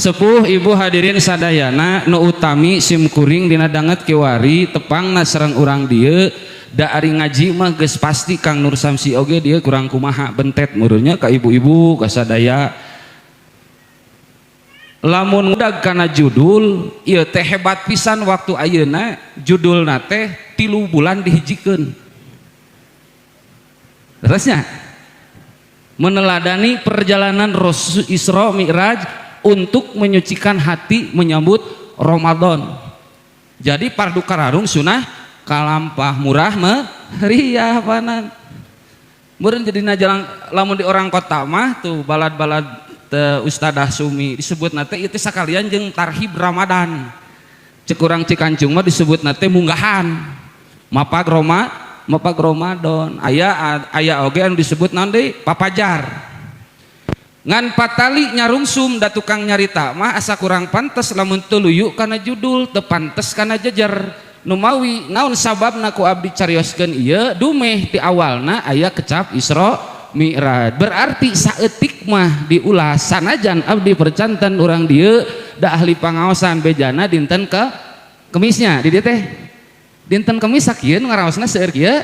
sepuh ibu hadirin sadayana nu utami simkuring dina danget kiwari tepangna sareng urang dieu da ari ngaji mah geus pasti Kang Nur Samsi oge dia kurang kumaha bentet meureunnya ka ibu-ibu ka sadaya lamun udag kana judul ieu teh hebat pisan waktu ayeuna judulna teh 3 bulan dihijikeun terusnya meneladani perjalanan Rasul Isra Mi'raj untuk menyucikan hati menyambut Ramadan. Jadi pardu kararung sunah kalampah murah meriah panan. Meureun jadi najalang lamun di orang kota mah tuh balad-balad Ustadzah Sumi disebut nate itu sakalian jeung tarhib Ramadan. Cek urang Cikancung mah disebut nate munggahan. Mapag Ramadan. Aya oge anu disebut naon deui papajar. Ngan patali nyarungsum da tukang nyarita mah asa kurang pantes lamun teu luyu kana judul teu pantes kana jejer nu mawi naon sababna ku abdi carioskeun ieu dumeh ti awalna aya kecap Isra Mi'raj berarti saeutik mah diulas sanajan abdi percanten urang dieu da ahli pangaosan bejana dinten ke Kemisnya di dieu teh dinten Kemis sakieu nu ngaraosna seueur kieu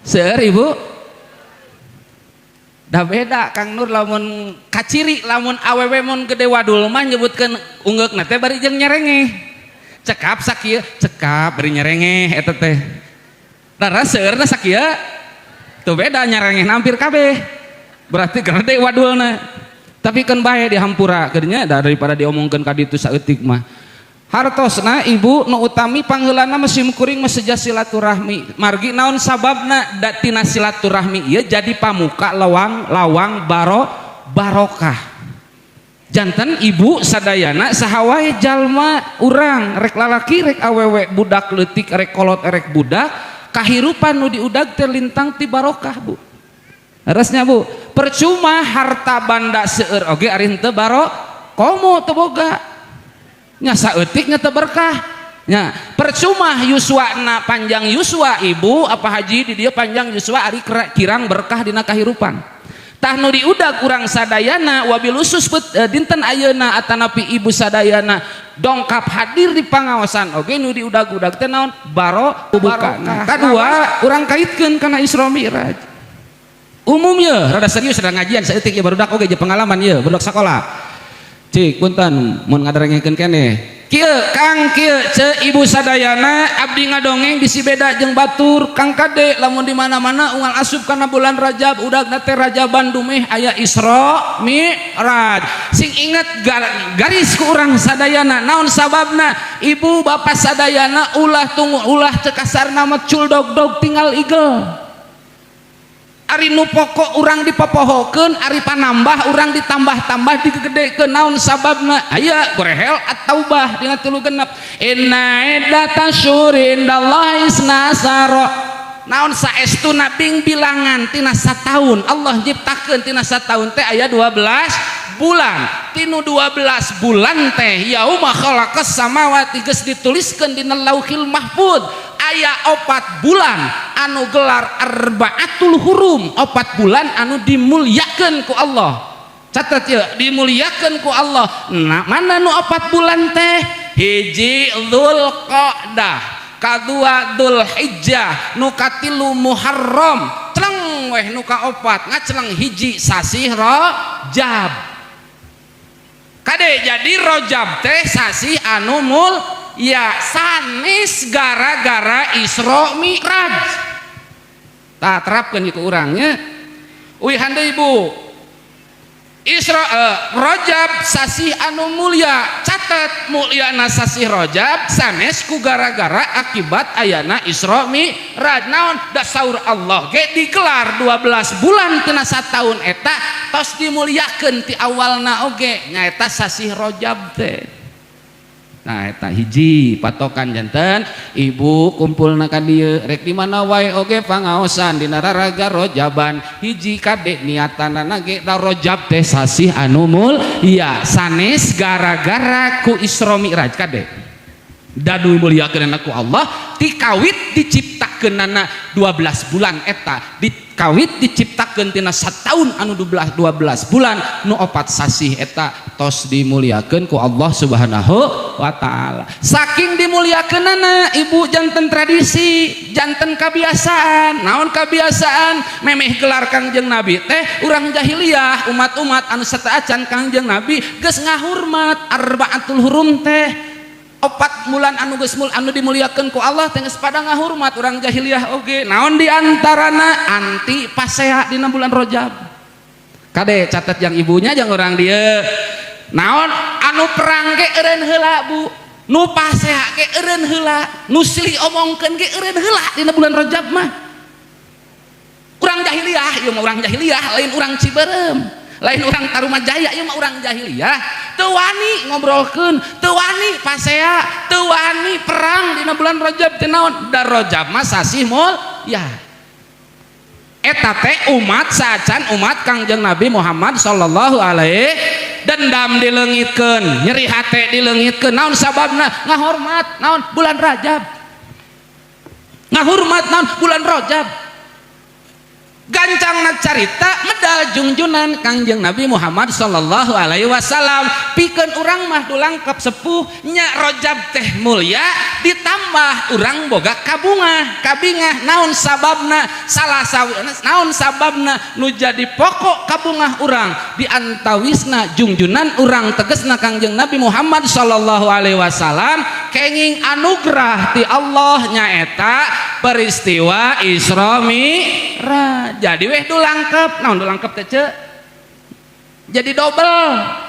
seueur ibu dah beda Kang Nur lamun kaciri lamun awewe mun gede wadul mah nyebutkeun ungeukna teh bari jeung nyerengeh cekap sakieu cekap bari nyerengeh eta teh dara seueurna sakieu tuh beda nyerengeh hampir kabeh berarti gede wadulna tapi kan bae dihampura keurnya daripada diomongkeun ka ditu saeutik mah hartosna ibu nu utami pangheulana mesim kuring meseja silaturahmi margi naon sababna da tina silaturahmi ieu jadi pamuka lawang barokah janten ibu sadayana saha jalma urang rek lalaki rek awewe budak leutik rek kolot rek budak kahirupan nu diudag teh lintang ti barokah bu resnya bu percuma harta banda seueur oge ari henteu komo teu boga nya saeutik nya teu berkah nya percuma yuswana panjang yuswa ibu apa haji di dia panjang yuswa ari kirang berkah dina kahirupan tah nu diudag urang sadayana wabil usus dinten ayeuna atanapi ibu sadayana dongkap hadir di pangaosan oge nu diudag-udag teh naon barokah kadua urang kaitkeun kana Isra Mi'raj umumnya rada serius rada ngajian saeutik ya barudak oge jeung pengalaman ieu budak sakola cik punten mun ngadarengkeun keneh kieu Kang kieu ce ibu sadayana abdi ngadongeng bisi beda jeung batur Kang Kade lamun di mana-mana unggal asup kana bulan Rajab udagna teh Rajaban dumeh aya Isra Mi'raj sing inget garis ku urang sadayana naon sababna ibu bapak sadayana ulah tunggu ulah teu kasarna mah culdog-dog tinggal igel ari nu pokok urang dipopohokeun ari panambah urang ditambah-tambah digedekeun naon sababna aya gorehel at-taubah dina 3 genep inna iddatasyhuri indallahi isnasara naon saestuna bing bilangan tina sataun Allah nyiptakeun tina sataun teh aya 12 bulan tinu 12 bulan teh yauma khalaqas samawati geus dituliskeun dina lauhil mahfuz aya 4 bulan anu gelar arbaatul hurum 4 bulan anu dimuliakeun ku Allah catat ya dimuliakeun ku Allah nah mana nu 4 bulan teh hiji Dzulqa'dah kadua Dzulhijjah nu katilu Muharram celeng weh nu kaopat ngaceleng hiji sasih Rajab kade jadi Rajab teh sasih anu ya sanis gara-gara Isra Mi'raj tak terapkan itu orangnya wih handai ibu Rajab sasih anu mulia catat mulia sasih Rajab sanes ku gara-gara akibat ayana Isra Mi'raj naon da saur Allah ge dikelar 12 bulan tina sataun eta tos dimuliakeun ti awalna oge nyaeta sasih Rajab teh nah eta hiji patokan janten ibu kumpulna ka dieu rek di mana wae oge pangaosan dina raraga Rajaban hiji kade niatanana ge da Rajab teh sasih anu mulia sanes gara-gara ku Isra Mi'raj kade dadu muliakeun ku Allah ti kawit diciptakeunana 12 bulan eta kawit diciptakeun tina sataun anu 12 bulan nu 4 sasih eta tos dimuliakeun ku Allah Subhanahu wa taala. Saking dimuliakeunana ibu janten tradisi, janten kebiasaan. Naon kebiasaan? Memeh gelar Kangjeng Nabi teh urang jahiliyah umat-umat anu sataacan Kangjeng Nabi geus ngahurmat arbaatul hurum teh 4 bulan anu geus anu dimuliakeun ku Allah teh geus pada ngahurmat urang jahiliyah oge. Naon diantarana anti pasea dina bulan Rajab. Kade catat yang ibunya jeung urang dieu. Naon anu perang ge eureun heula Bu, nu pasea ge eureun heula, nu silih omongkeun ge eureun heula dina bulan Rajab mah. Urang jahiliyah, ieu mah urang jahiliyah lain urang Ciberem, lain urang Tarumajaya, ieu mah urang jahiliyah. Teu wani ngobrolkeun, teu wani pasea, teu wani perang dina bulan Rajab teh naon? Da Rajab mah sasih ya. Eta teh umat saacan umat Kangjeng Nabi Muhammad sallallahu alaihi dendam dileungitkeun, nyeri hate dileungitkeun. Naon sababna? Ngahormat naon? Bulan Rajab. Ngahormat naon? Bulan Rajab. Gancangna carita medal junjunan Kangjeng Nabi Muhammad sallallahu alaihi wasallam pikeun urang mah dulangkap sepuh nya Rajab teh mulia ditambah urang boga kabingah naon sababna salah sawina naon sababna nu jadi pokok kabungah urang diantawisna junjunan urang tegesna Kangjeng Nabi Muhammad sallallahu alaihi wasallam kenging anugerah ti Allah nyaeta peristiwa Isra Mi'raj. Jadi weh dulangkep, naon dulangkep teh ce? Jadi double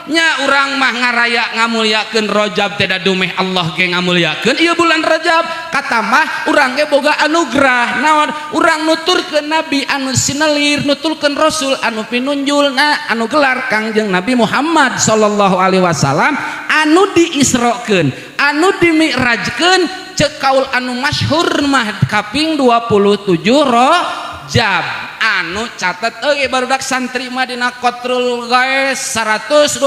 nya urang mah ngaraya ngamuliakeun Rajab teh da dumeh Allah ge ngamuliakeun ieu bulan Rajab kata mah urang ge boga anugerah naon urang nuturkeun nabi anu sinelir nuturkeun rasul anu pinunjulna anu gelar Kangjeng Nabi Muhammad sallallahu alaihi wasallam anu diisrokeun anu dimi'rajkeun ceuk kaul anu masyhur mah kaping 27 Rajab anu catat barudak santri Madinah Qatrul Ghais 124.000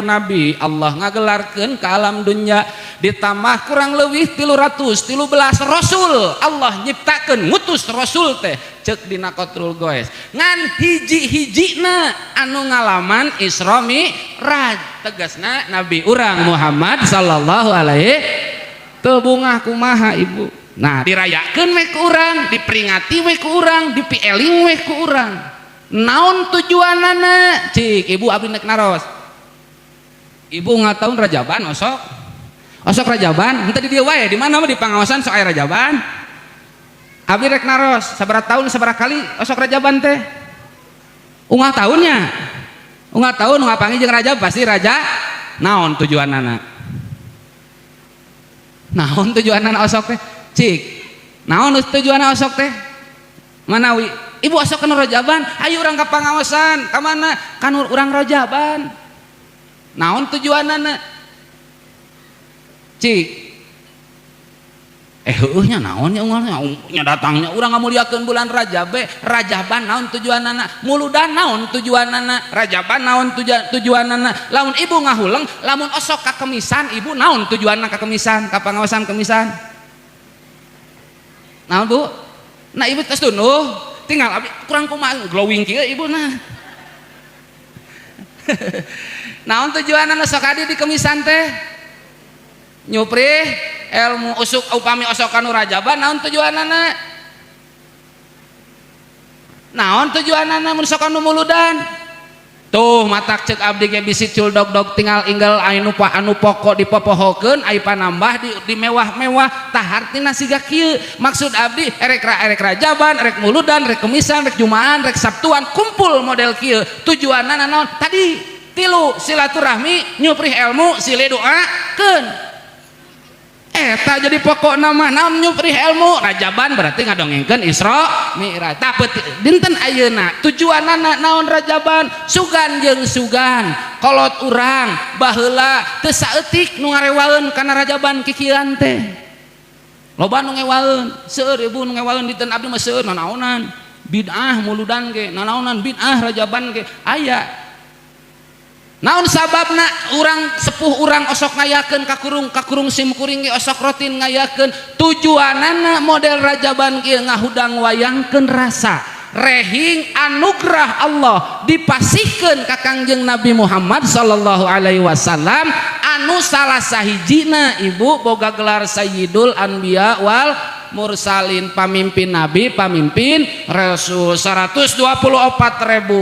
nabi Allah ngagelarkeun ka alam dunya ditambah kurang leuwih 313 rasul Allah nyiptakeun ngutus rasul teh ceuk dina Qatrul Ghais ngan hiji-hijina anu ngalaman Isra Mi'raj tegasna nabi urang Muhammad sallallahu alaihi teu bungah kumaha ibu. Nah dirayakeun we ku urang, diperingati we ku urang, dipieling we ku urang. Naon tujuanana? Cik ibu abdi nek naros. Ibu ngataun Rajaban osok. Osok Rajaban, henteu di dieu wae, di mana mah di pangaosan sok aya Rajaban. Abdi rek naros, sabaraha taun sabaraha kali osok Rajaban teh? Ungah tahunnya. Ungah tahun ungah panggih jeung Rajab pasti raja. Naon tujuanana? Naon tujuanana osok teh? Cik, naon tujuan osok teh? Manawi, ibu osok kana Rajaban, ayo urang ka pangaosan, ka mana? Kan urang Rajaban. Naon tujuanana? Cik. Heueuhnya naon nya nya datangnya urang ngamuliakeun bulan Rajab Rajaban naon tujuanana? Muludan naon tujuanana? Rajaban naon tujuanana? Lamun ibu ngahuleng, lamun osok ka kemisan, ibu naon tujuanna ka kemisan, ka pangaosan kemisan? Nah Bu, nah ibu tes dunuh, tinggal abdi kurang kumaha glowing kieu ibu nah. Naon tujuanna sok adi di kemisan teh? Nyuprih ilmu usuk upami osok kanu Rajaban naon tujuanna? Naon tujuanna mun sok kanu muludan? Tuh matak cek abdi ge bisi culdog-dog tinggal inggal anu pokok dipopohokeun ai panambah di mewah-mewah tah hartina siga kieu maksud abdi erek Rajaban erek muludan erek kemisan erek jumaan erek sabtuan kumpul model kieu tujuanna naon tadi tilu silaturahmi nyuprih ilmu silih doakeun eta jadi pokok nama naon nyuprih ilmu Rajaban berarti ngadongengkeun Isra Mi'raj tapi dinten ayeuna tujuanana naon Rajaban sugan jeung sugan kolot urang baheula teu saeutik nu ngarewaeun kana Rajaban kikiran teh loba nu ngewaeun seueur ibu nu ngewaeun dinten abdi mah seueur nanaonan bid'ah muludan ge nanaonan bid'ah Rajaban ge aya naon sababna urang sepuh urang osok ngayakeun kakurung simkuring ge osok rotin ngayakeun tujuanana model rajaban kieu ngahudang wayangkeun rasa rehing anugerah Allah dipasihkeun ka Kangjeng Nabi Muhammad sallallahu alaihi wasallam anu salah sahijina ibu boga gelar Sayyidul Anbiya wal Mursalin, pamimpin nabi pamimpin rasul 124.000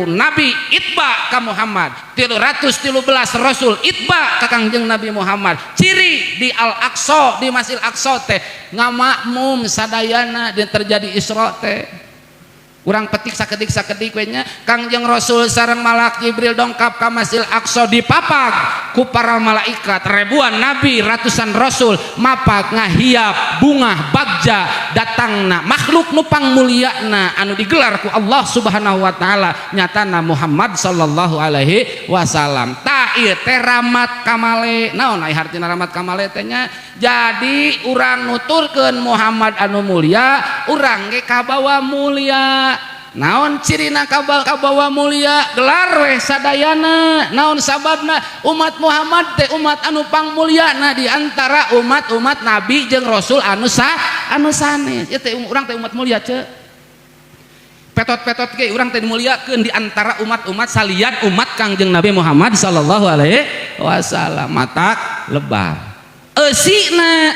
nabi itba ka Muhammad 313 rasul itba ka Kangjeng Nabi Muhammad. Ciri di Al-Aqsa di Masjid Aqsa teh ngamakmum sadayana dan terjadi Isra teh urang petik sakedik we nya Kangjeng Rasul sareng malak Jibril dongkap ka Masjid Aqsa dipapag ku para malaikat ribuan nabi ratusan rasul mapag ngahiap bunga bagja datangna makhluk nu pangmulyana anu digelar ku Allah Subhanahu wa taala nyatana Muhammad sallallahu alaihi wasallam. Tah ieu teh rahmat kamale naon ai hartina rahmat kamale teh nya jadi urang nuturkeun Muhammad anu mulya urang ge kabawa mulya. Naon cirina kabawa mulya gelar weh sadayana naon sababna umat Muhammad teh umat anu pangmulyana di antara umat-umat nabi jeung rasul anu sanes ieu teh urang teh umat mulya ce petot-petot ge urang teh dimulyakeun di antara umat-umat salian umat Kangjeng Nabi Muhammad sallallahu alaihi wasallam. Matak lebar eusina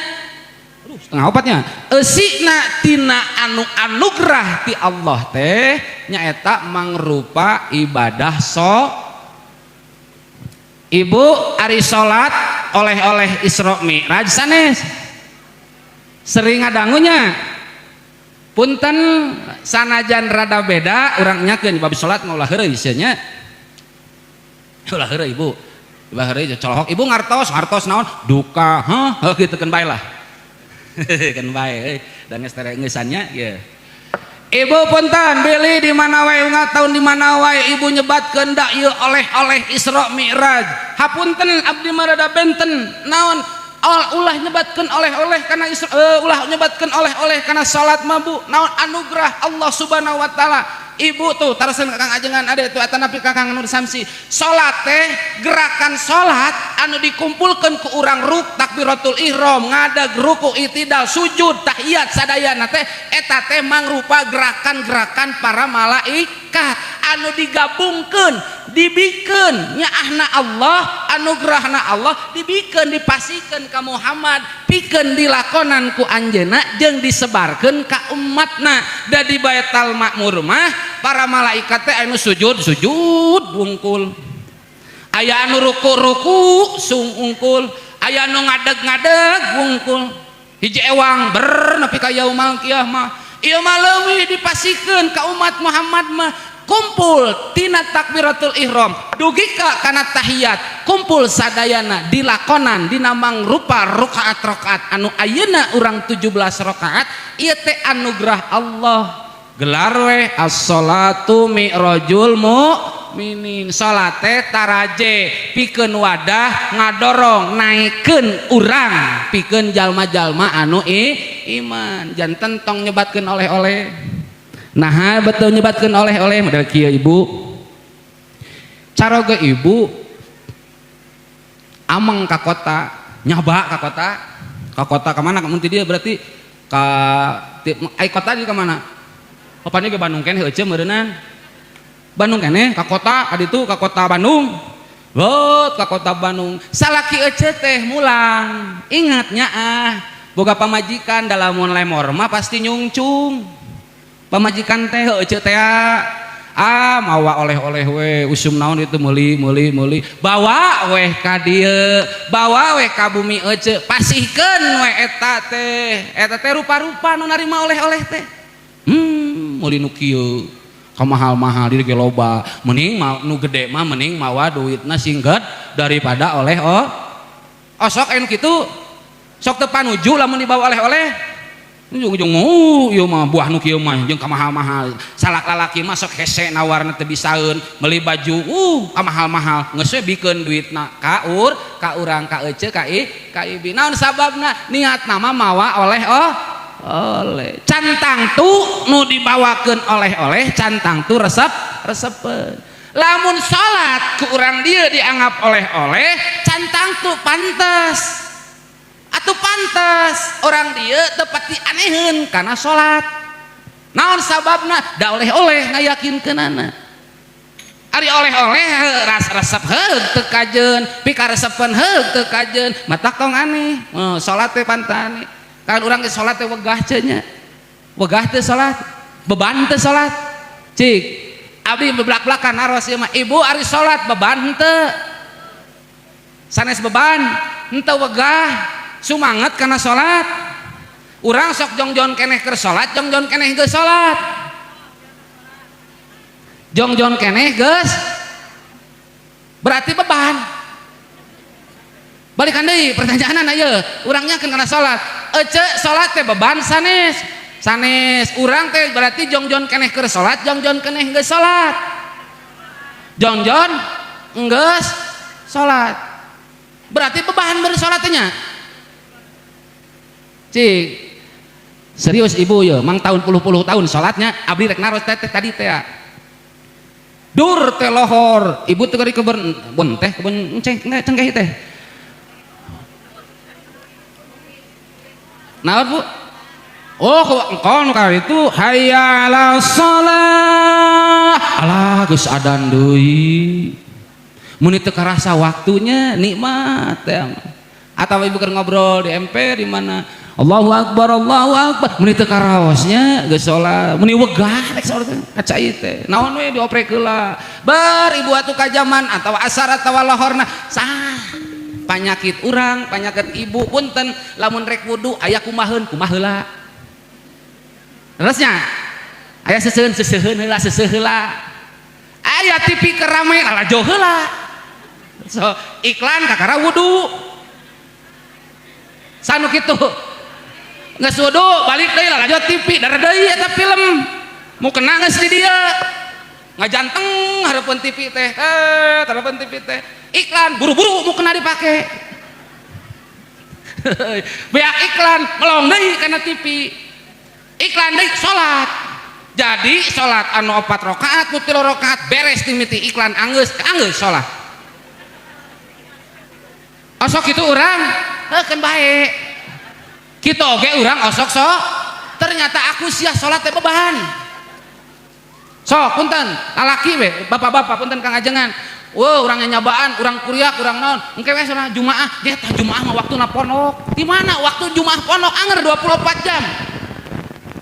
setengah opatnya eusina tina anu anugerah ti Allah teh nyaeta mangrupa ibadah ibu ari salat oleh-oleh Isra Mi'raj sanes sering ngadangunya punten sanajan rada beda urang nyakeun bab salat mah ulah heureuy nya ulah heureuy ibu ulah heureuy colohok ibu ngartos naon duka heuh kitu keun bae lah kan bae dan geus terengesannya ya. Ibu punten beli di mana wae ungat tahun di mana wae ibu nyebatkeun da ieu oleh-oleh Isra Mi'raj. Hapunten abdi marada benten naon ulah nyebatkeun oleh-oleh kana ulah nyebatkeun oleh-oleh kana salat mabu naon anugerah Allah Subhanahu wa taala. Ibu tuh taraseun Kakang ajengan ada itu atanapi Kakang Nur Samsi salat teh gerakan salat anu dikumpulkeun ku urang ruk takbiratul ihram ngadeg ruku itidal sujud tahiyat sadayana teh eta teh mangrupa gerakan-gerakan para malaikat anu digabungkeun dibikeun nyaahna Allah anugerahna Allah dibikeun dipasikeun ka Muhammad pikeun dilakonan ku anjeunna jeung disebarkeun ka umatna da di Baitul Ma'mur mah para malaikat teh anu sujud wungkul aya anu ruku sungungkul aya anu ngadeg wungkul hiji ewang nepi ka yaumul kiamah ieu mah leuwih dipasikeun ka umat Muhammad mah kumpul tina takbiratul ihram dugi ka kana tahiyat kumpul sadayana dilakonan dina mangrupa rakaat-rakaat anu ayeuna urang 17 rakaat ieu teh anugerah Allah gelar we as-shalatu mi'rajul mu'minin salat teh taraje pikeun wadah ngadorong naikeun urang pikeun jalma-jalma anu iman janten tong nyebatkeun oleh-oleh. Nah betul nyebatkeun oleh-oleh model kieu ibu caroge ibu ameng ka kota nyaba ka kota ka mana mun ti dieu berarti ka ai kota di ka mana opana ge Bandung keneh heuceu meureunnan Bandung keneh ka kota aditu ka kota Bandung ka kota Bandung salaki ece teh mulang ingatnya boga pamajikan dalam lemor mah pasti nyungcung pamajikan teh heuceu teh mawa oleh-oleh we usum naon itu meuli bawa weh ka dieu bawa weh ka bumi ece pasihkeun we eta teh rupa-rupa nu narima oleh-oleh teh meuli nu kieu ka mahal-mahal diri ge loba mending nu gede mah mending mawa duitna singget daripada sok anu kitu sok teu panuju lamun dibawa oleh-oleh ujung-ujung ieu mah buah nu kieu mah jeung ka mahal-mahal salak lalaki mah sok hese nawarna teu bisaeun meuli baju ka mahal-mahal geus we bikeun duitna ka urang ka ece ka ibi naon sababna niatna mah mawa oleh cantang tu nu dibawakeun oleh-oleh cantang tu resepeun lamun salat ku urang dia dianggap oleh-oleh cantang tuh pantes atuh pantes orang dia tepati anehin karena salat naon sababna da oleh-oleh ngayakinkeunana ari oleh-oleh resep heug teu kajeun pikaresepan heug teu kajeun mata tong aneh salat teh pantane kan urang ge salat teh wegah ceuk nya wegah teu salat beban teu salat cik abdi belak-belakan naros ieu mah ibu ari salat beban henteu sanes beban henteu wegah sumanget kana salat urang sok jongjon keneh keur salat jongjon keneh geus salat jongjon keneh geus berarti beban balikan deui pertanyaan ieu urangnya kana salat ece salat teh beban sanes sanes urang teh berarti jongjon keneh keur salat jongjon keneh geus salat jongjon geus salat berarti beban beri salat teh nya cik serius ibu ya mang tahun puluh tahun salatnya abdi rek naros teh tadi teh dur teh lohor ibu teh ke kebun teh kebun cengkeh teh naon bu oh kon kali itu hayya 'alas shalah alah geus adan deui mun teu karasa waktunya nikmat teh atawa ibu keur ngobrol di MP di mana Allahu akbar mun teu karaosnya geus salat mun wegah rek salat kacai teh naon we dioprek heula bar ibu atuh ka jaman atawa asar atawa lohorna sah panyakit urang panyakit ibu punten lamun rek wudu aya kumaheun kumaha heula terusnya aya seseuheun heula aya TV kerame alajo heula so iklan kakara wudu sanu kitu geus wudu balik deui lalajo TV dara deui eta film mau kena geus di dieu ngajanteng hareupeun TV teh hareupeun TV teh iklan buru-buru mau kena dipake beak iklan melong deui kana TV iklan deui salat jadi salat anu 4 rakaat nu 3 rakaat beres ti miti iklan anggeus salat osok itu urang kan bae kitu oge urang osok sok ternyata aku sia salat teh beban sok punten lalaki we bapak-bapak punten kang ajengan wow urangnya nyabaan urang kuriak urang naon engke we sana jumaah dia tah jumaah mah waktuna pondok di mana waktu jumaah pondok anger 24 jam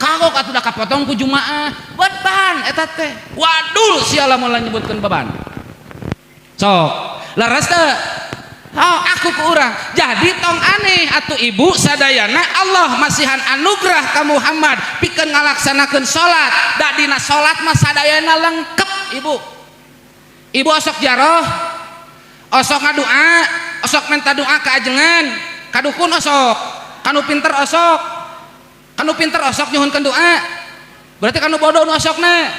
kagok atuh da kapotong ku jumaah beban eta teh wadul sia lamun nyebutkeun beban sok leres teu oh aku ke urang jadi tong aneh atuh ibu sadayana Allah masihan anugerah ka Muhammad pikeun ngalaksanakeun salat da dina salat mah sadayana lengkep ibu osok jaroh osok ngadua osok minta doa ka ajengan kadukun osok kanu pinter osok nyuhunkeun doa berarti kanu bodoh nu osokna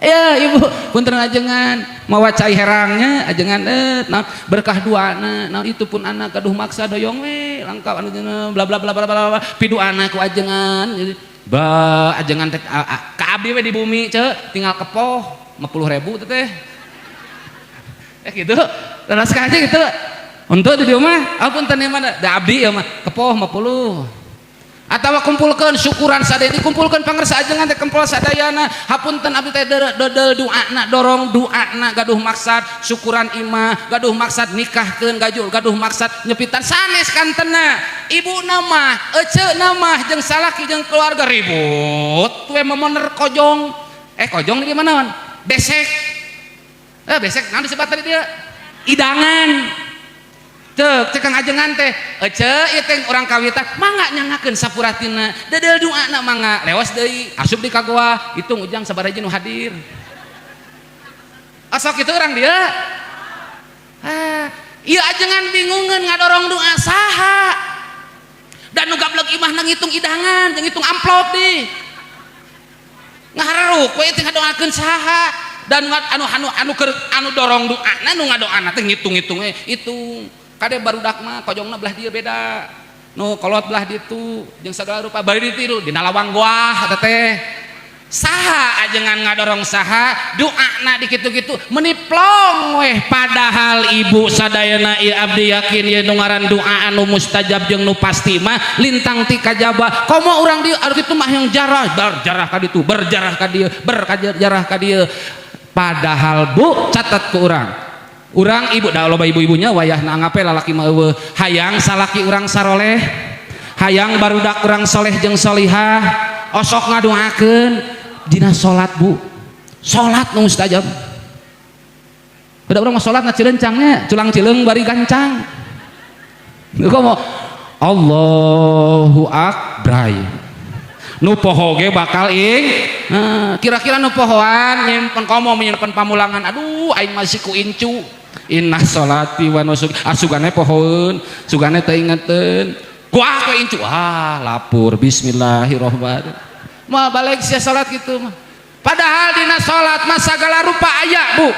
ya ibu punten ajengan mawa cai herangnya ajengan nah berkah duana nah itu pun anak kaduh maksa doyong we langkap anu bla bla bla bla bla pidu anak ku ajengan ba ajengan teh ka abdi we di bumi ceuk tinggal kepoh 50.000 teh gitu terus ka aja gitu untuk di rumah punten ieu mah da abdi ieu mah kepoh 50 atawa kumpulkeun syukuran sadaya dikumpulkeun pangersa ajengan teh kempul sadayana hapunten abdi teh dodol doana dorong doana gaduh maksad syukuran imah gaduh maksad nikahkeun gaduh maksad nyepitan sanes kantena ibuna mah eceuna mah jeung salaki jeung keluarga ribut we memoner kojong kojong di mana naon besek besek naon disebut tadi dia idangan cek kang ajengan teh ece ieu teh urang kawitan mangga nyangakeun sapuratina dedel doana mangga leos deui asup di kagoa hitung ujang sabaraha nu hadir asok itu urang dia ieu ajengan bingungeun ngadorong doa saha dan nu gablek imah nang ngitung idangan jeung ngitung amplop di ngahareruk we teh ngadoakeun saha dan anu dorong doana nu ngadoana teh ngitung-ngitung hitung kade barudak mah kojongna belah dia beda nu kolot belah ditu jeung sagala rupa bari ditiru dina lawang goah eta teh saha ajengan ngadorong saha doa na di kitu-kitu meniplong weh padahal ibu sadayana ieu abdi yakin ieu nu ngaran doa anu mustajab jeung nu pasti mah lintang ti kajaba komo urang dieu anu kitu mah yang jarah berjarah ka ditu berjarah ka dieu berjarah ka dieu padahal bu catat ke urang ibu da loba ibu-ibunya wayahna ngape lalaki mah eueuh hayang salaki urang saroleh hayang barudak urang soleh jeung solihah osok ngadoakeun dina salat bu salat nu mustajab beda urang mah salat na cilencangnya culang cileung bari gancang komo Allahu akbar nu poho ge bakal kira-kira nu pohoan nyimpen komo nyimpen pamulangan aduh aing masih ku incu inna sholati wa nusuki asugane pohoeun sugane teu ingeteun kuah ke incu lapur bismillahirrahmanirrahim mah balik sia salat gitu mah padahal dina salat mah sagala rupa aya bu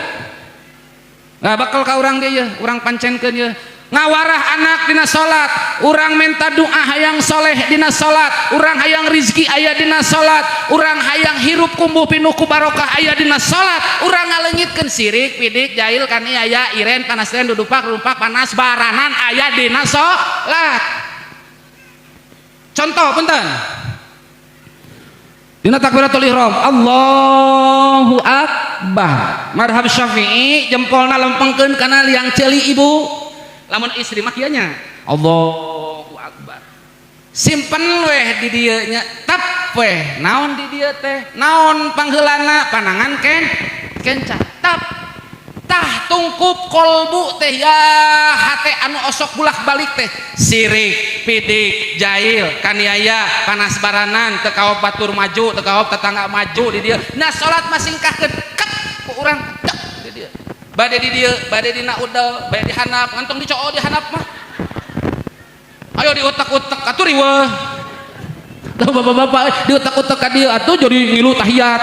nah bakal ka urang dia urang pancenkeun ye ngawarah anak dina salat urang minta doa hayang soleh dina salat urang hayang rizki aya dina salat urang hayang hirup kumbuh pinuh ku barokah aya dina salat urang ngaleungitkeun sirik pidik jahil kani aya iren panas teh dudupak rumpak panas baranan aya dina salat contoh punten dina takbiratul ihram Allahu akbar madhab Syafi'i jempolna lempengkeun kana liang ceuli ibu lamun istri mah kieu nya Allahu akbar simpen weh di dieu nya tap weh naon di dieu teh naon pangheulana panangan kencah tap tah tungkup kolbu teh ya hate anu osok bulak-balik teh sirik pidik jahil kaniaya panas baranan teu kaop batur maju teu kaop tetangga maju di dieu nah salat mah singkahkeun kep ku urang di dieu bade di dieu bade dina udel bade dihanap ngantong dicoo dihanap mah ayo diutek-utek atuh riweuh tah bapak-bapak diutek-utek ka dieu atuh jadi ngilu tahiyat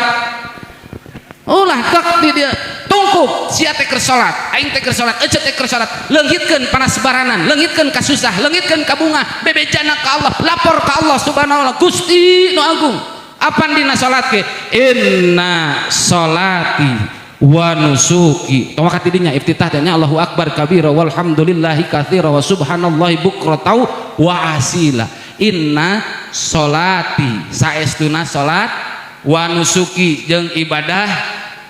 ulah tek di dieu tungkup sia teh keur salat aing teh keur salat ece teh keur salat leungitkeun panas baranan leungitkeun ka susah leungitkeun ka bunga bebejana ka Allah lapor ka Allah subhanahu wa ta'ala Gusti nu agung apan dina salat ge inna sholati wa nusuki tong ka tidinya iftitah nya Allahu akbar kabira walhamdulillahi katsira wa subhanallahi bukratan wa asila inna sholati saestuna salat wa nusuki jeung ibadah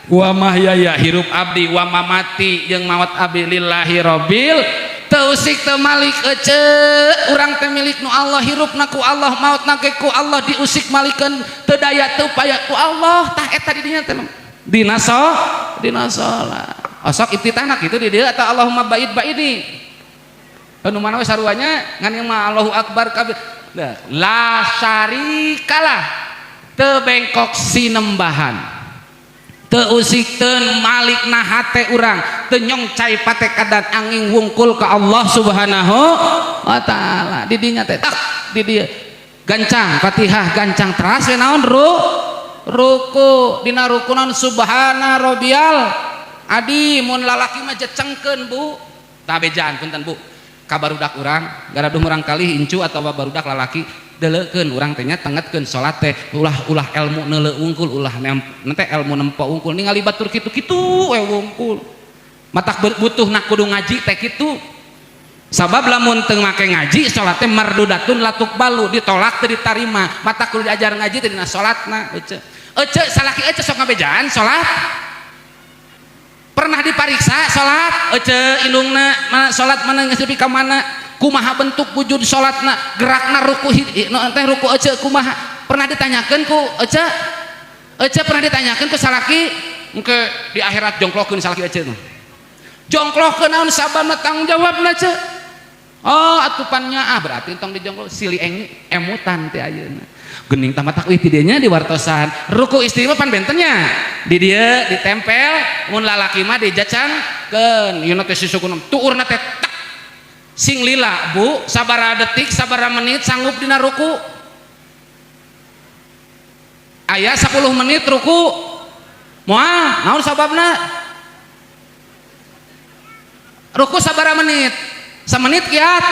wa mahyaya hirup abdi wa mamati jeung maot abdi lillahi rabbil teu usik teu malik ece urang teh milik nu Allah hirupna ku Allah maotna ge ku Allah diusik malikeun teu daya teu upaya ku Allah tah eta di dinya teh dina salat osok iftitahna kitu di dieu eta Allahumma baidi anu mana we saruanya ngan ieu mah Allahu akbar kabir la syarikalah teu bengkok sinembahan teu usikeun malikna hate urang teu nyongcai pate kadan angin wungkul ka Allah subhanahu wa ta'ala di dinya teh tak di dieu gancang Fatihah gancang teras we naon ruku dina ruku naon subhana rabbiyal adi mun lalaki mah jecengkeun bu tah bejaan punten bu ka barudak urang garaduh urang kalih incu atawa barudak lalaki deleukeun urang teh nya tengetkeun salat teh ulah ilmu neuleu wungkul ulah nanti ilmu nempo wungkul ningali batur kitu-kitu we wungkul matak butuh nak kudu ngaji teh kitu sabab lamun teu make ngaji salat teh mardudatun latuk balu ditolak teu ditarima matak kudu diajar ngaji teh dina salatna ece salaki ece sok ngabejaan salat pernah dipariksa salat ece indungna salat mana geus nepi ka mana kumaha bentuk wujud salatna gerakna ruku teh ruku ece kumaha pernah ditanyakeun ku ece pernah ditanyakeun ku salaki engke di akhirat jongklokeun salaki ece jongklokeun naon sababna tanggung jawabna ce oh atupannya berarti tong dijongklok silih emutan teh ayeuna geuning tah matak ti dieu nya di wartosan ruku istri mah pan bentennya di dieu ditempel mun lalaki mah dijacangkeun yeuna teh sisukun tuurna teh sing lila bu sabaraha detik sabaraha menit sanggup dina ruku aya 10 menit ruku moal naon sababna ruku sabaraha menit samenit kiat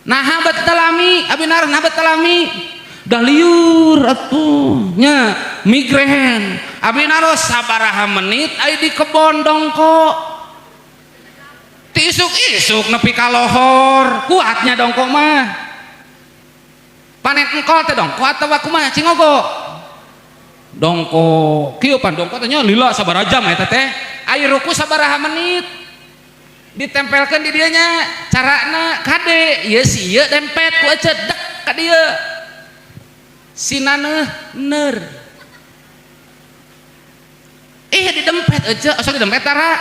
nah habat talami abinar habat talami dah liur atuh nya migrain abi naros sabaraha menit ai di kebon dongko ti isuk-isuk nepi ka lohor kuatnya dongko mah panen engkol teh dongko atawa kumaha cingogo dongko kieu pan dongko teh nya lila sabaraha jam eta teh ai ruku sabaraha menit ditempelkeun di dieu nya carana kade ieu si ieu dempet ku eceut dek ka dieu sinaneuh ner didempet aja asal didempet tara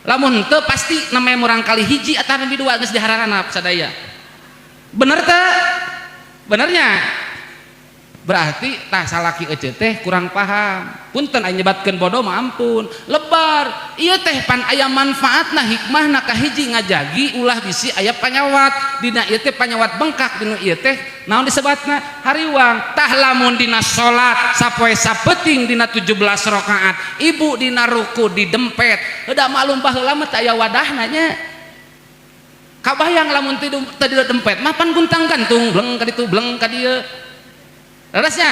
lamun teu pasti namanya murang kali hiji atau nabi dua geus dihararana sadaya bener teh benernya berarti tah salaki ece teh kurang paham punten aya nyebatkeun bodoh mah ampun lebar ieu teh pan aya manfaatna hikmahna kahiji ngajagi ulah bisi aya panyawat dina ieu teh panyawat bengkak dina ieu teh naon disebatna hariwang tah lamun dina salat sapoe sapeting dina 17 rakaat ibu dina ruku didempet heuda maklum baheula mah teh aya wadahna nya kabayang lamun teu dempet mah pan guntang gantung bleng ka ditu bleng ka dieu terusnya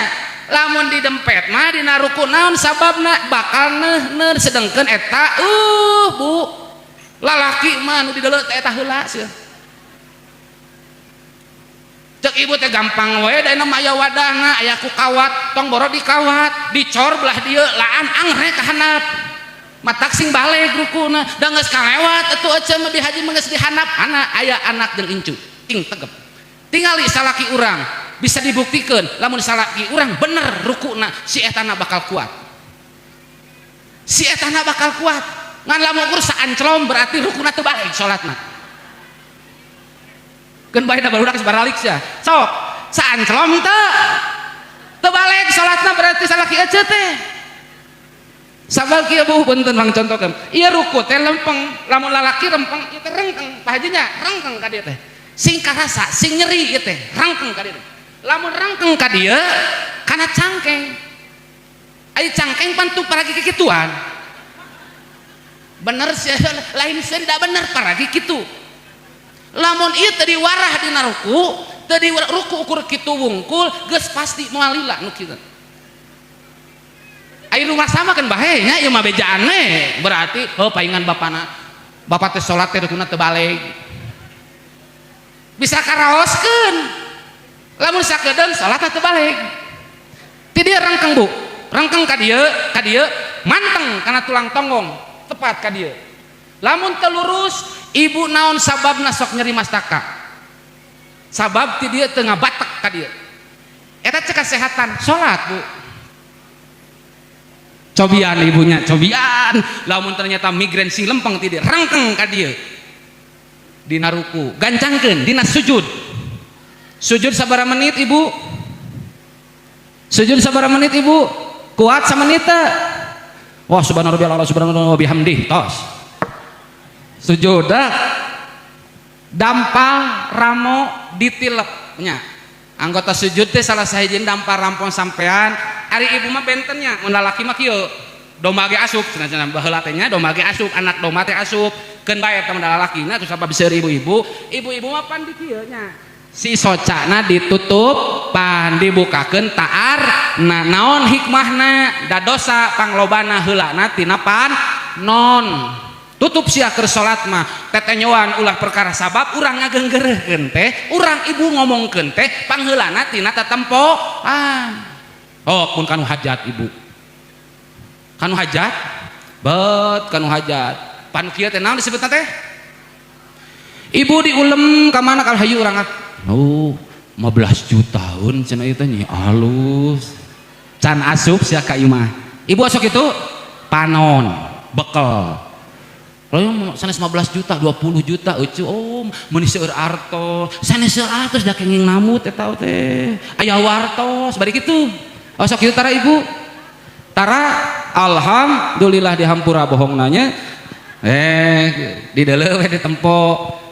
lamun didempet mah dina ruku naon sababna bakal neuh sedengkeun eta bu lalaki mah nu dideuleu eta heula seuh cek ibu teh gampang we da mah aya wadahna aya ku kawat tong boro dikawat dicor belah dieu laan angrek ka handap matak sing baleg rukuna da geus kalewat atuh ece mah di haji mah geus dihandap aya anak jeung incu ting tegep tingali salaki urang bisa dibuktikan lamun salaki urang bener rukuna si etana bakal kuat ngan lamun ukur saanclom berarti rukuna teu balik salatna keun bae da barudak sabaralik sia sok saanclom teu balik salatna berarti salaki ece teh sabal kieu buh punten Bang contohkeun ieu ruku teh lempeng lamun lalaki lempeng ieu teh rengkeng pahajinya rengkeng ka dieu teh sing karasa sing nyeri ieu teh rengkeng ka dieu lamun rangkeng ka dieu kana cangkeng ai cangkeng pantu paragi kikituan bener sih lain sih tidak bener paragi kitu lamun ieu teu diwarah dina ruku teu di ruku ukur kitu wungkul geus pasti moal lila nu kitu ai nu ngasamakeun bae nya ieu mah bejaan we berarti paingan bapana bapak teh salat teh rukuna teu balik bisa karaoskeun lamun sakedeung salatna teu balik ti dieu rangkeng bu rangkeng ka dieu manteng kana tulang tonggong tepat ka dieu lamun teu lurus ibu naon sababna sok nyeri mastaka sabab ti dieu teu ngabatek ka dieu eta cek kesehatan salat bu cobian ibunya cobian lamun ternyata migrain sing lempeng ti dieu rangkeng ka dieu dina ruku gancangkeun dina sujud sabaraha menit ibu sujud sabaraha menit ibu kuat samanit teh wah subhanallah subhanallah bihamdih tos sujud dampal ramo ditilep nya anggota sujud teh salah sahiji dampal rampong sampean ari ibu mah bentennya mun lalaki mah kieu domba ge asup cenah baheula teh nya domba ge asup anak domba teh asup keun bae eta lalakina terus apa bisa ibu-ibu mah pan di kieu nya si socana ditutup pan dibukakeun taar naon hikmahna da dosa panglobana heulana tina pan non tutup sia keur salat mah tetenyoan ulah perkara sabab urang ngageunggeureukeun teh urang ibu ngomongkeun teh pangheulana tina tatempoan pun kanu hajat ibu kanu hajat kanu hajat pan kieu teh naon disebutna teh ibu diulem ka mana kalau hayu urang 15 jutaan cenah ieu teh nya alus can asup sia ka ieu mah ibu asok itu panon bekel lalu sanes 15 juta 20 juta eucu meuni seueur artos sanes seueur artos da kenging namut eta teh aya wartos bari kitu asok kitu tara ibu tara alhamdulillah dihampura bohongna nya dideuleu we ditempo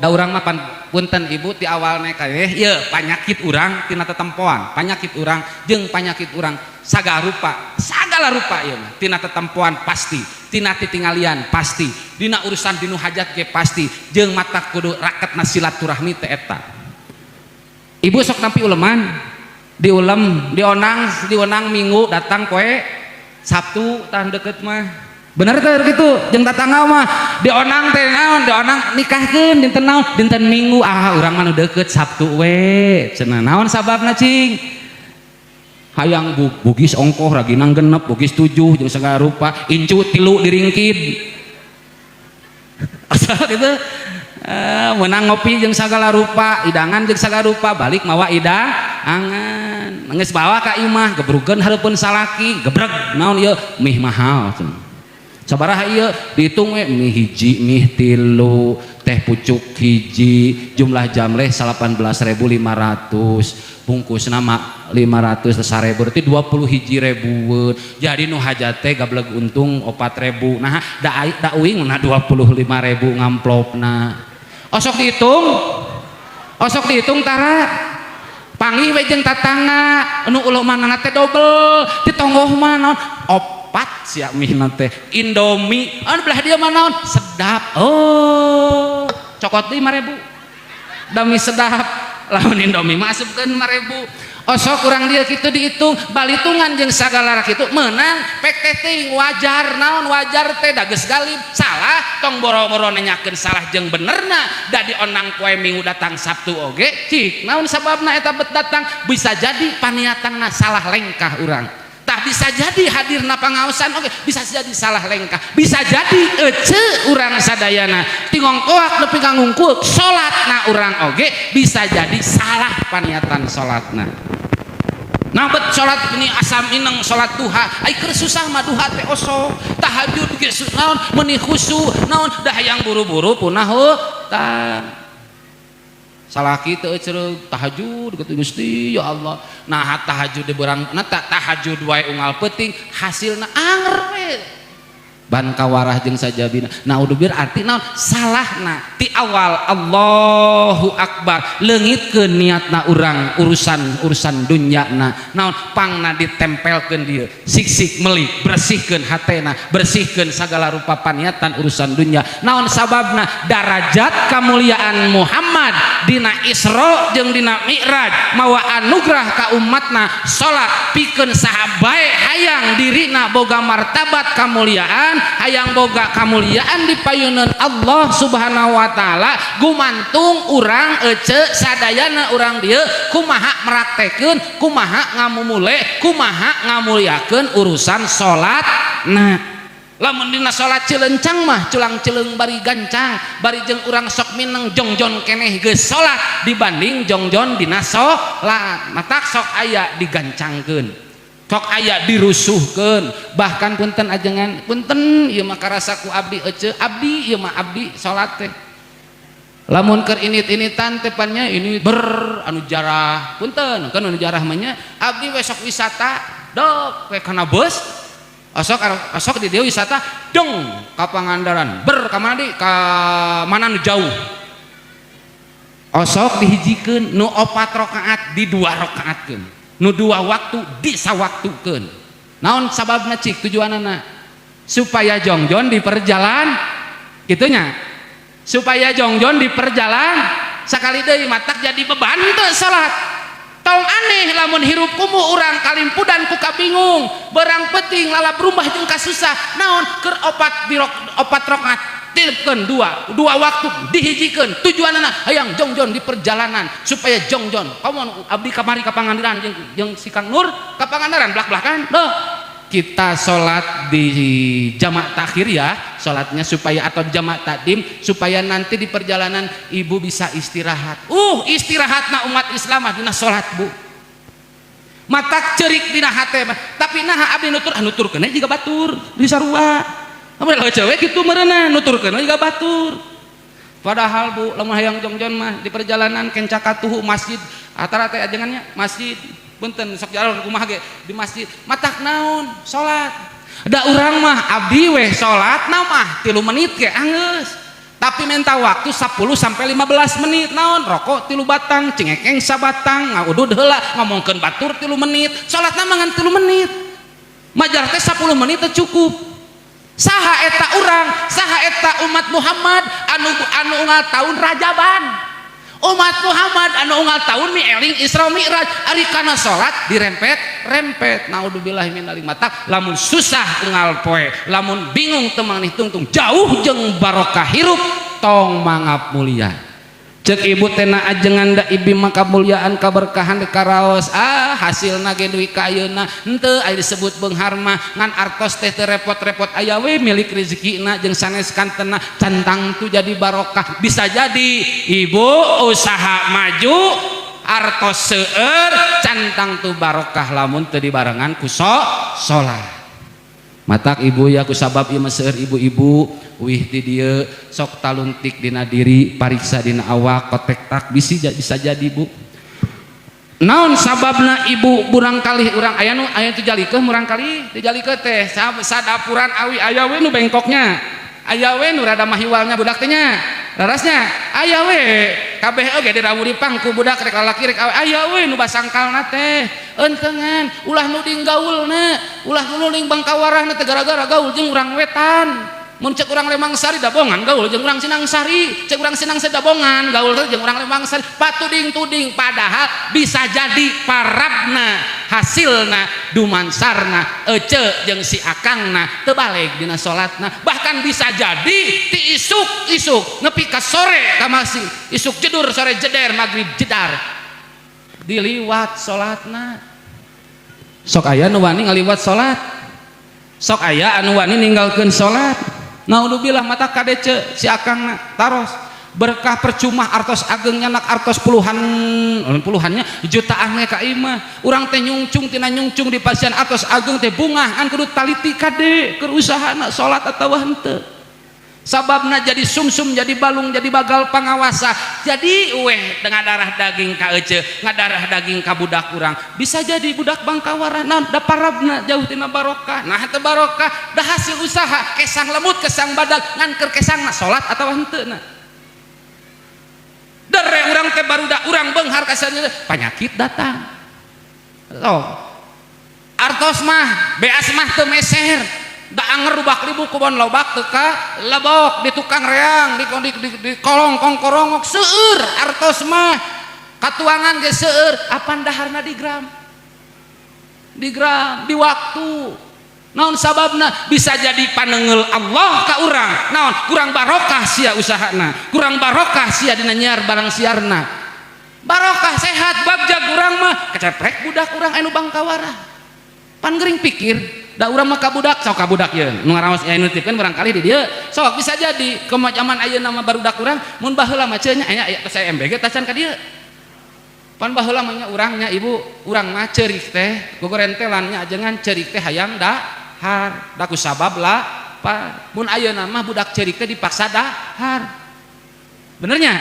da urang mah punten ibu ti awal neka ieu panyakit urang tina tetempoan panyakit urang jeung panyakit urang sagala rupa ieu mah tina tetempoan pasti tina titingalian pasti dina urusan dinu hajat ge pasti jeung mata kudu raketna silaturahmi teh eta ibu sok nampi uleman diulam dionang minggu datang poe Sabtu tahan deket mah bener teh gitu jeung tatangga mah dionang teh naon dionang nikahkeun dinten naon dinten minggu urang mah nu deket Sabtu we cenah naon sababna cing hayang bugis ongkoh raginang genep bugis 7 jeung sagala rupa incu 3 diringkid asal gitu menang ngopi jeung sagala rupa idangan jeung sagala rupa balik mawa idangan geus bawa ka imah gebrugeun hareupeun salaki gebreg naon ieu mih mahal sabaraha ieu dihitung we mih hiji mih 3 teh pucuk hiji jumlah jamleh 18.500 bungkusna mah 500 1000 berarti 20 hiji ribuan jadi nu hajat teh gableg untung 4.000 nah da uing na 25.000 ngamplopna osok dihitung tara panggih we jeung tatangga nu ulo manana teh dobel ditonggoh mah naon opat sia mihna teh Indomie belah dia mah naon sedap cokot 5.000 dami sedap lamun Indomie mah asupkeun 5.000 osok kurang dia gitu dihitung balitungan jeung sagala kitu menang pek teh wajar naon wajar teh da geus galib salah tong boro-boro nanyakeun salah jeung benerna da dionang poe minggu datang Sabtu oge cik naon sababna eta bet datang bisa jadi paniatanna salah lengkah urang tah bisa jadi hadirna pangaosan oge bisa jadi salah lengkah bisa jadi ece urang sadayana tingongkoak nepi ka ngungkul salatna urang oge bisa jadi salah paniatan salatna nah bet salat ini asam ineng salat duha ai keur susah mah duha teh osok tahajud ge naon meuni khusyuk naon da hayang buru-buru punah tah salaki teu ceureuh tahajud kitu Gusti ya Allah nah tahajud di berang na tahajud wae unggal peuting hasilna anger we ban kawarah jeung sajabina nah udah biar arti naon salahna ti awal Allahu Akbar leungitkeun niatna urang urusan dunyana naon pangna ditempelkeun dieu sik-sik meuli bersihkeun hatena bersihkeun sagala rupa paniatan urusan dunya naon sababna darajat kamuliaan Muhammad dina Isra jeung dina Mi'raj mawa anugerah ka umatna salat pikeun sahabae hayang dirina boga martabat kamuliaan hayang boga kamuliaan di payunan Allah Subhanahu wa taala gumantung urang ece sadayana urang dieu kumaha meraktekeun kumaha ngamumule kumaha ngamuliakeun urusan salat nah lamun dina salat cilencang mah culang cileung bari gancang bari jeung urang sok mineng jongjon keneh geus salat dibanding jongjon dina salat matak sok aya digancangkeun sok aya dirusuhkeun bahkan punten ajengan punten ieu mah karasa ku abdi ece abdi ieu mah abdi salat teh lamun keur init-initan teh pannya ini anu jarah punten kan anu jarah mah nya abdi we sok wisata dok we kana bus osok di dieu wisata deng ka Pangandaran ka mana di ka mana nu jauh osok dihijikeun nu 4 rakaat di 2 rakaatkeun nu 2 waktu disawaktukeun naon sababna cik tujuanana supaya jongjon di perjalanan gitunya supaya jongjon di perjalanan sakali deui matak jadi beban teu salat tong aneh lamun hirup kumuh urang kalimpudan ku kabingung berang penting lalap rumah jeung kasusah naon keur 4 rakaat tilipkeun 2 waktu dihijikeun tujuanana hayang jongjon di perjalanan supaya jongjon kamu abdi kamari ka Pangandaran jeung si Kang Nur ka Pangandaran belak-belakan kita sholat di jamaah takhir ya sholatnya supaya atau jamaah takdim supaya nanti di perjalanan ibu bisa istirahat istirahatna umat Islam dina sholat bu matak cerik dina hate tapi nah abdi nuturkeun juga batur di sarua amun cewek kitu meureunna nuturkeun juga batur padahal bu lamun hayang jongjon mah di perjalanan kencakatuhu masjid atara teh ajengannya masjid punten sok jalur kumaha ge di masjid matak naon salat da urang mah abdi weh salat na mah 3 menit ge anggeus tapi minta waktu 10 sampai 15 menit naon rokok 3 batang cengekeng sabatang ngaudud heula ngomongkeun batur 3 menit salatna mah ngan 3 menit majar teh 10 menit teh cukup saha eta urang saha eta umat Muhammad anu unggal tahun Rajaban umat Muhammad anu unggal tahun mi eling Isra Mi'raj ari kana salat dirempet naudzubillahi min dzalik mata lamun susah unggal poe lamun bingung teu mangnih tungtung jauh jeung barokah hirup tong mangap mulia cek ibu tena ajengan da ibi maka muliaan kaberkahan di karaos hasilna ge duwi ka ayeuna henteu aya disebut beunghar mah ngan artos teh teu repot-repot aya we milik rezekina jeung sanes kantena cantang tu jadi barokah bisa jadi ibu usaha maju artos seueur cantang tu barokah lamun teu dibarengan ku salat matak ibu ya kusabab ieu mah seueur ibu-ibu wih di dieu sok taluntik dina diri pariksa dina awak kotek tak bisa jadi bu naon sababna ibu burang kali urang aya nu aya teu jalikeun urang kali teu jalikeun teh sadapuran awi aya we nu bengkoknya aya we nu rada mahiwalnya budak teh nya larasnya aya we kabeh oge dirawu di pangku budak rek lalaki rek aya we nu basangkalna teh entengan ulah nu dinggaulna ulah nu ning bangkawarahna teh gara-gara gaul jeung urang wetan mun cek urang Lemang Sari dabongan gaul jeung urang Sinang Sari cek urang Sinang Sari dabongan gaul jeung urang Lemang Sari patuding-tuding padahal bisa jadi parabna hasilna dumansarna ece jeung si akangna teu balik dina salatna bahkan bisa jadi ti isuk nepi ka sore ka masih isuk jedur sore jeder magrib jedar diliwat salatna sok aya nu wani ngaliwat salat sok aya anu wani ninggalkeun salat naudzubillah mata kadece si akangna taros berkah percuma artos agengnya nak artos puluhannya jutaan we ka imah urang teh nyungcung tina nyungcung di pasien artos ageng teh bunga an kudu taliti kade keur usahana salat atawa henteu sababna jadi sumsum jadi balung jadi bagal pangawasa jadi weh dengan darah daging ka ece ngadarah daging ka budak urang bisa jadi budak bangkawara naon da parabna jauh tina barokah nah teu barokah da hasil usaha kesang lemut kesang badag ngan keur kesangna salat atawa henteu na dere urang teh barudak urang beunghar kasana penyakit datang artos mah beas mah teu meser da anger rubak ribu kubon lobak teka lebok di tukang reang di kolong kongkorongok seueur artos mah katuangan ge seueur apan daharna di gram di waktu naon sababna bisa jadi paneungeul Allah ka urang naon kurang barokah sia usahana kurang barokah sia dina nyiar barang siarna barokah sehat bagjag urang mah keceprek budak urang anu bangkawara pan geuring pikir da urang mah kabudak sok kabudak ye nu ngaraos aya nutipkeun barangkali di dieu sok bisa jadi kemajaman ayeuna mah barudak urang mun baheula mah ceuk nya aya saya MBG tacan ka dieu pan baheula mah nya urang nya ibu urang mah ceurik teh gogorentelan nya ajengan ceurik teh hayang dahar da ku sabab lah pa mun ayeuna mah budak ceurik teh dipaksa dahar benernya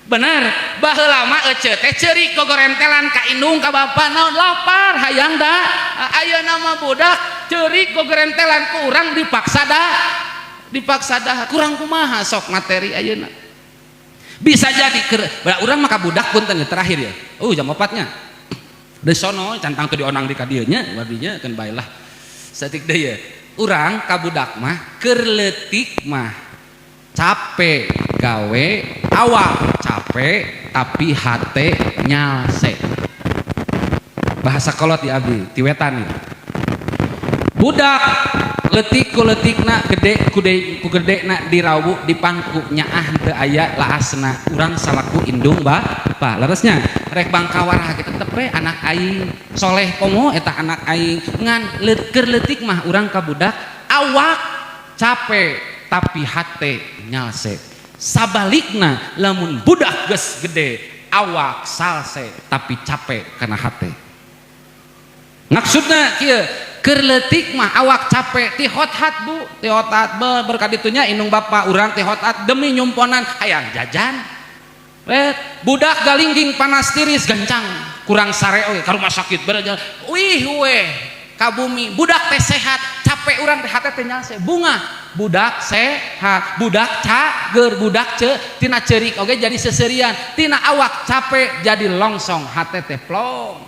bener baheula mah ece teh ceurik gogorentelan ka indung ka bapa naon lapar hayang da ayeuna mah budak ceurik gogorentelan ku urang dipaksa dah kurang kumaha sok materi ayeuna bisa jadi urang mah ka budak punten terakhir ya jam 4-nya deui sono cantang teu dionang di ka dieu nya wadinya keun bae lah saeutik deui ye urang ka budak mah keur leutik mah capek gawe awak capek tapi hate nyalse bahasa kolot di abdi ti wetan budak leutik ku leutikna gede ku gedena dirawu di pangku nyaah teu aya laasna urang salaku indung bapa leresnya rek bangkawarah kitu tetep we anak aing soleh komo eta anak aing ngan keur leutik mah urang ka budak awak capek tapi hate nyalse sabalikna lamun budak geus gede awak salse tapi capek karena hate maksudna kieu keur leutik mah awak capek ti hot-hat bu ti hot-hat berkat ditunya indung bapa urang ti hot-hat demi nyumponan hayang jajan budak galingging panas tiris gancang kurang sare oge ka rumah sakit beraja wih weh ka bumi budak teh sehat capek urang teh hate teh nyalse bunga budak sehat budak cager budak tina ceurik oge jadi seserian tina awak capek jadi longsong hate teh plong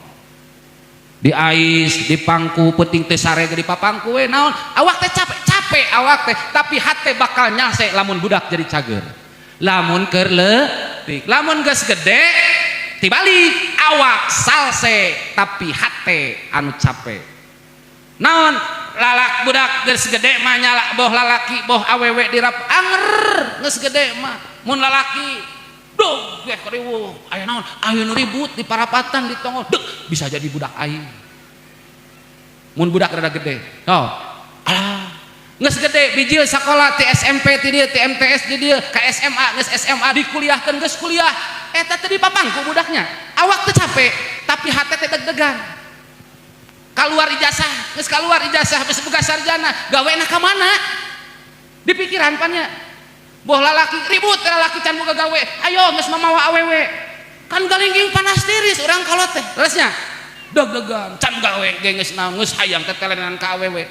di ais di pangku penting teh sare di papangku we naon awak teh capek awak teh tapi hate bakal nyalse lamun budak jadi cager lamun keur detik lamun geus gede tibalik awak salse tapi hate anu capek naon lalak budak geus gede mah nyala boh lalaki boh awewe dirap anger geus gede mah mun lalaki duh geh keriweuh aya naon aya nu ribut di parapatan di tongol deuh bisa jadi budak aing mun budak rada gede oh alah geus gede bijil sakola ti SMP ti dieu ti MTS di dieu ka SMA geus SMA dikuliahkeun geus kuliah eta teh dipapangku budaknya awak teu capek tapi hate teh deg-degan keluar ijazah geus keluar ijazah geus boga sarjana gawena ka mana di pikiran pannya boh lalaki ribut lalaki can boga gawe ayo geus mamawa awewe kan galingging panas tiris urang kolot teh terusnya deg-degan can gawe ge geus naon geus hayang tetelenan ka awewe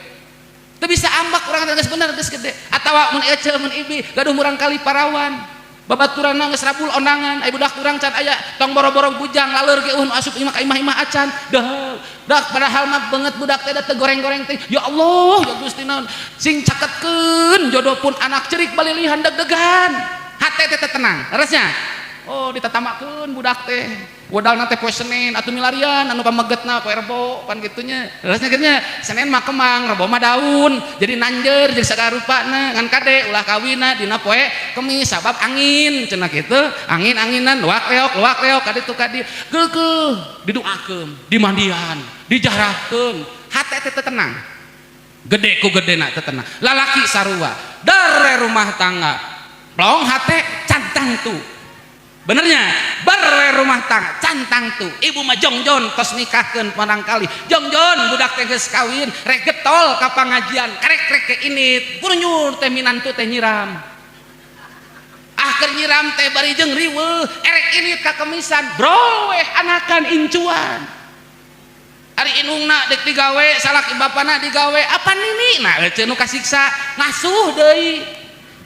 teu bisa ambak urang teh geus bener geus gede atawa mun ece mun ibi gaduh murang kali parawan babaturanna geus rabul ondangan ai budak urang can aya tong boro-boro bujang laleur ge asup imah ka imah-imah acan dah padahal mah beungeut budak teh teu goreng-goreng teh ya Allah ya Gusti naon sing caketkeun jodoh pun anak cerik balilihan deg-degan hate teh tenang resnya oh ditatamakeun budak teh wadalna teh poe Senin atuh milarian anu pamegetna poe Rebo pan kitunya resnya geunya Senin mah kemang Rebo mah daun jadi nanjeur jadi sagarupana ngan kade ulah kawinna dina poe Kemis sabab angin cenah kitu angin-anginan luak leok kadi tu kadi geugeuh didoakeun dimandian dijarahkeun hate teh tenang gede ku gedena teh tenang lalaki sarua dare rumah tangga plong hate cantang tuh benernya bare rumah tangga cantang tuh ibu mah jongjon tos nikahkeun barangkali jongjon budak teh geus kawin rek getol ka pangajian karek ke ini kurnyur teh minantu teh nyiram keur nyiram teh bari jeung riweuh erek ini ka kemisan bro anakan incuan ari inungna dek digawe salaki bapana digawe apa nini nah cenah nu kasiksa ngasuh deui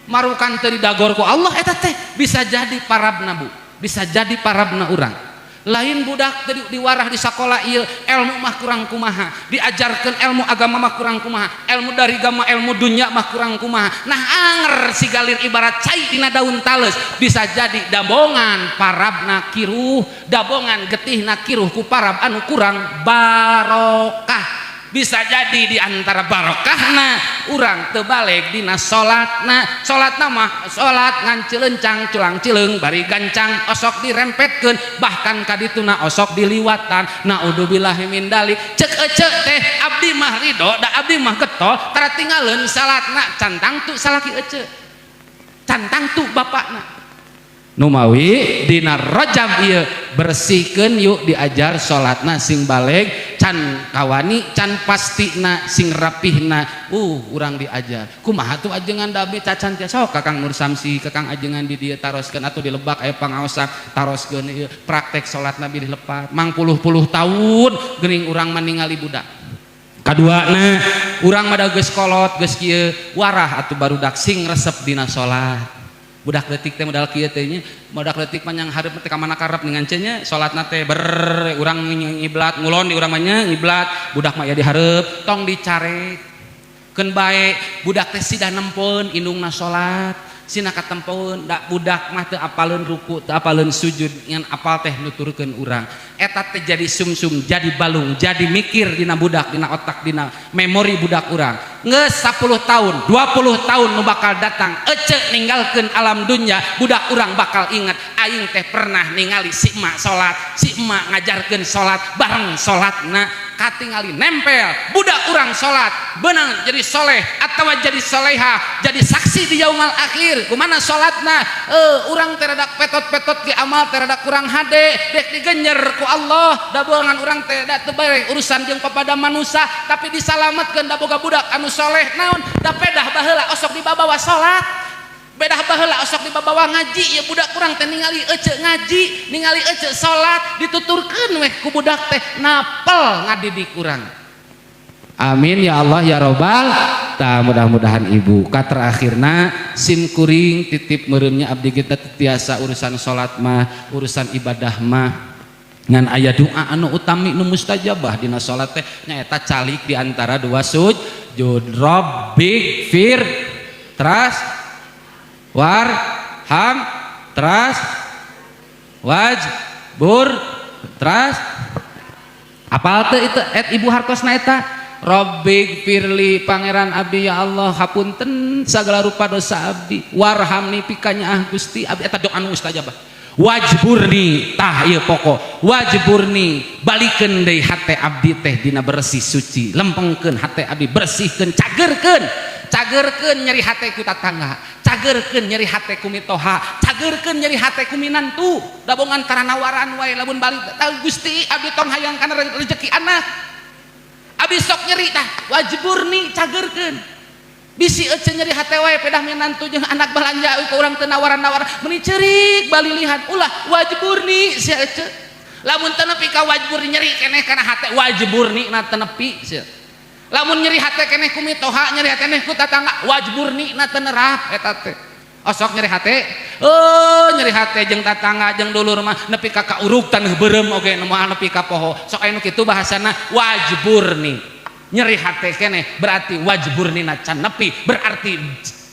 marukan teu didagor ku Allah eta teh bisa jadi parabna bu bisa jadi parabna urang lain budak teu diwarah di sakola ieu ilmu mah kurang kumaha diajarkeun ilmu agama mah kurang kumaha ilmu dari agama ilmu dunya mah kurang kumaha nah anger si galir ibarat cai dina daun tales bisa jadi dabongan parabna kiruh dabongan getihna kiruh ku parab anu kurang barokah bisa jadi diantara barokahna urang teu balik dina salatna mah salat ngan cileuncang culang cileung bari gancang osok dirempetkeun bahkan kadituna osok diliwatan naudzubillahi min dalik ceuk ece teh abdi mah ridho da abdi mah getol tara tinggalkeun salatna cantang tu salaki ece cantang tu bapakna numawi dina Rajab ieu bersihkeun yuk diajar salatna sing balik can kawani can pastina sing rapihna urang diajar kumaha tuh ajengan dabe cacan teh sok Kakang Nur Samsi Kakang ajengan di dieu taroskeun atuh di Lebak aya pangaosan taroskeun ieu praktek salat Nabi di lepat mang puluh-puluh tahun geuning urang mah ningali budak kaduana urang mah da geus kolot geus kieu warah atuh barudak sing resep dina salat budak letik teh modal kieu teh nya budak letik panjang hareup teh ka mana karep ningan cenah salatna teh ber urang ngiblat ngulon di urang mah nya ngiblat budak mah aya di hareup tong dicarekeun bae budak teh sidah nempeun indungna salat sina katempeun da budak mah teu apaleun ruku teu apaleun sujud ngan apal teh nuturkeun urang eta teh jadi sumsum jadi balung jadi mikir dina budak dina otak dina memori budak urang geus 10 tahun 20 tahun nu bakal datang ece ninggalkeun alam dunya budak urang bakal ingat aing teh pernah ningali si emak salat si emak ngajarkeun salat bareng salatna katingali nempel budak urang salat beunang jadi soleh atawa jadi soleha jadi saksi di yaumul akhir kumana salatna urang teh rada petot-petot ge amal teh rada kurang hade dek digenjer ku Allah da boongan urang teh da teu bare urusan jeung papada manusia tapi disalametkeun da boga budak anu soleh naon da pedah baheula osok dibabawa salat bedah baheula osok dibabawa ngaji ya budak urang teh ningali ece ngaji ningali ece salat dituturkeun weh ku budak teh napel ngadidik urang amin ya Allah ya robbal tah mudah-mudahan ibu ka terakhirna sim kuring titip meureunnya abdi kita tiasa urusan salat mah urusan ibadah mah ngan aya doa anu utami nu mustajabah dina salat teh nyaeta calik di antara dua sujud rabbik fir tras warham tras wajbur teras apal teu itu ibu hartosna eta Rabbig firli pangeran abdi ya Allah hapunten segala rupa dosa abdi warhamni pikanya Gusti abdi eta doa anu mustajabah wajburni tah ieu pokok wajburni balikeun deui hate abdi teh dina bersih suci lempengkeun hate abdi bersihkeun cagerkeun nyeri hate ku tatangga cagerkeun nyeri hate ku mitoha cagerkeun nyeri hate ku minantu dabongan karana waran wae lamun balik tah Gusti abdi tong hayang kana rezeki anak abdi sok nyeri tah wajburni cagerkeun bisi ece nyeri hate wae pedah minantu jeung anak balanja ke urang teu nawaran-nawaran meuni ceurik bali lihat ulah wajburni sia ece lamun teu nepi ka wajburni nyeri keneh kana hate wajburni na teu nepi sia lamun nyeri hate keneh ku mitoha nyeri hate keneh ku tatangga wajburni na teu nerap eta teh osok nyeri hate nyeri hate jeung tatangga jeung dulur mah nepi ka kaurug taneuh beureum oge moal nepi ka poho sok aya nu kitu bahasana wajburni nyeri hate keneh berarti wajburni can nepi berarti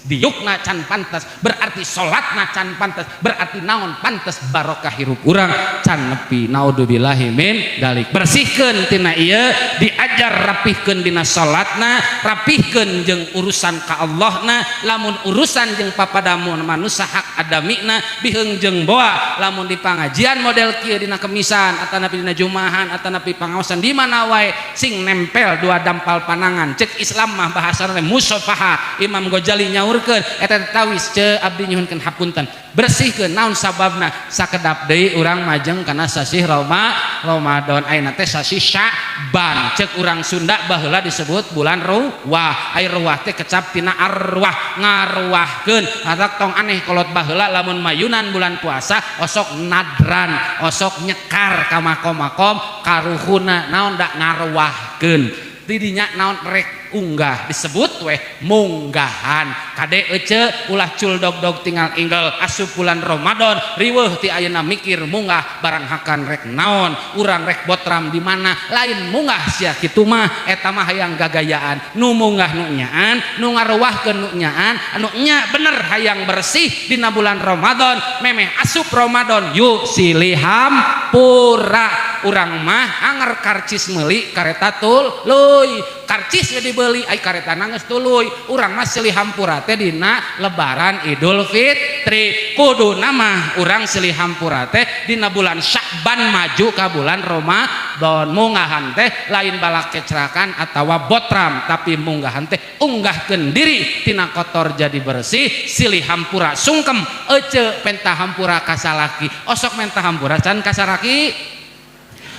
diukna can pantas berarti salatna can pantas berarti naon pantas barokah hirup urang can nepi naudzubillahi min dalik bersihkeun tina ieu diajar rapihkeun dina salatna rapihkeun jeung urusan ka Allahna lamun urusan jeung papadamun manusia hak adamina biheung jeung boa lamun di pangajian model kieu dina kemisan atanapi dina jumahan atanapi pangaosan di mana wae sing nempel dua dampal panangan cek Islam mah bahasana musafaha Imam Ghazali nyaur eta tawis ce abdi nyuhunkeun hapunten bersihkeun naon sababna sakedap deui urang majeng kana sasih Ramadan ayeuna teh sasih Sya'ban ceuk urang Sunda baheula disebut bulan ruwah ai ruwah teh kecap tina arwah ngaruwahkeun hatak tong aneh kolot baheula lamun mayunan bulan puasa osok nadran osok nyekar ka makom-makom karuhuna naon da ngaruwahkeun didinya naon rek unggah disebut weh munggahan kade ece ulah culdog-dog tinggal inggal asup bulan Ramadan riweuh ti ayeuna mikir munggah barang hakan rek naon urang rek botram di mana lain munggah sia kitu mah eta mah hayang gagayaan nu munggah nu nyaan nu ngaruwahkeun nu nyaan anu nya bener hayang bersih dina bulan Ramadan memeh asup Ramadan yuk siliham pura urang mah anger karcis meuli kareta tuluy karcis we dibeli ai kareta geus tuluy urang mah silih hampura teh dina lebaran Idul Fitri kuduna mah urang silih hampura teh dina bulan Sya'ban maju ka bulan Ramadan munggahan teh lain balak kecerakan atawa botram tapi munggahan teh unggahkeun diri tina kotor jadi bersih silih hampura sungkem ece pentah hampura ka salaki osok mentah hampura can ka saraki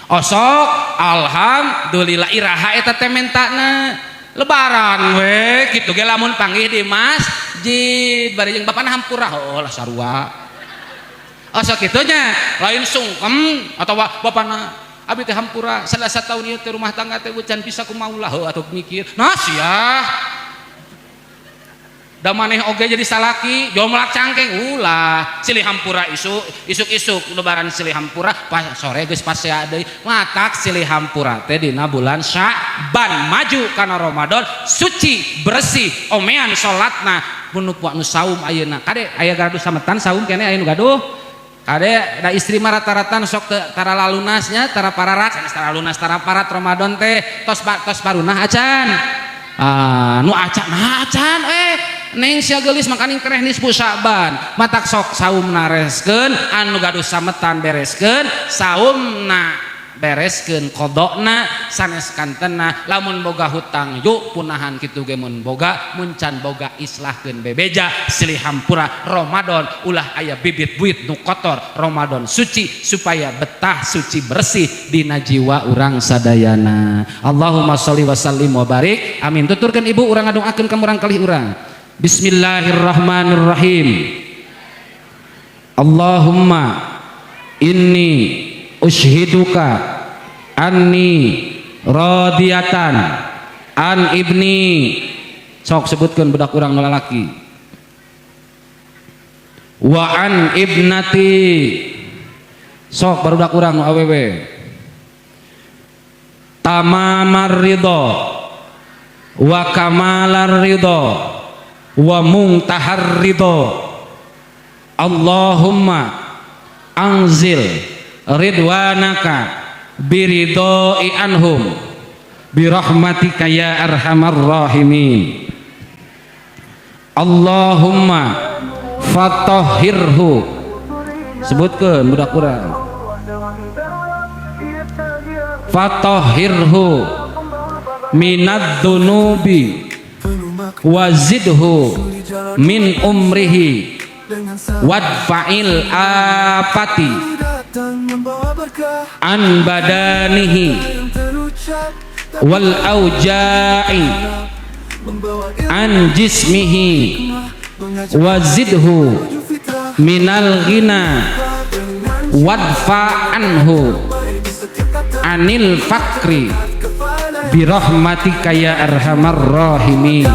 osok alhamdulillah iraha eta teh mentana lebaran we kitu ge lamun panggih di masjid bari jeung bapana hampura lah sarua osok kitu nya lain sungkem atawa bapana abi teh hampura salasa taun ieu teh rumah tangga teh can bisa kumaha heuh atuh mikir nah sia da maneh oge jadi salaki jomlak cangkeng ulah silih hampura isuk-isuk lebaran silih hampura pas sore geus pasea deui matak silih hampura teh dina bulan Sya'ban maju kana Ramadan suci bersih omean salatna mun nu saum ayeuna kade aya gaduh sametan saum keneh aya nu gaduh kade da istri mah rata-rata sok tara lalunasnya tara pararat tara lunas tara parat Ramadan teh tos parunah acan nu acan neng sia geulis makaning keneh nisfu Sya'ban matak sok saum nareskeun anu gaduh sametan bereskeun saumna bereskeun qodona sanes kantenna lamun boga hutang yuk punahan kitu ge mun boga mun can boga islahkeun bebeja silih hampura Ramadan ulah aya bibit buit nu kotor Ramadan suci supaya betah suci bersih dina jiwa urang sadayana Allahumma sholli wa sallim wa barik amin tuturkeun ibu urang ngadongakeun ka urang kalih urang Bismillahirrahmanirrahim Allahumma inni ushiduka anni radiyatan an ibni sok sebutkan budak urang lalaki wa an ibnati sok barudak urang awewe tamamar ridho wa kamalar ridho wa muntahar ridho Allahumma Angzil ridwanaka biridoi anhum birahmatika ya arhamar rahimin. Allahumma fatahhirhu, sebutkan budak kurang, fatahhirhu minad dunubi wazidhu min umrihi wadfa'il apati an badanihi wal auja'i an jismihi wazidhu minal ghina wadfa anhu anil fakri birahmatika ya arhamar rahimin.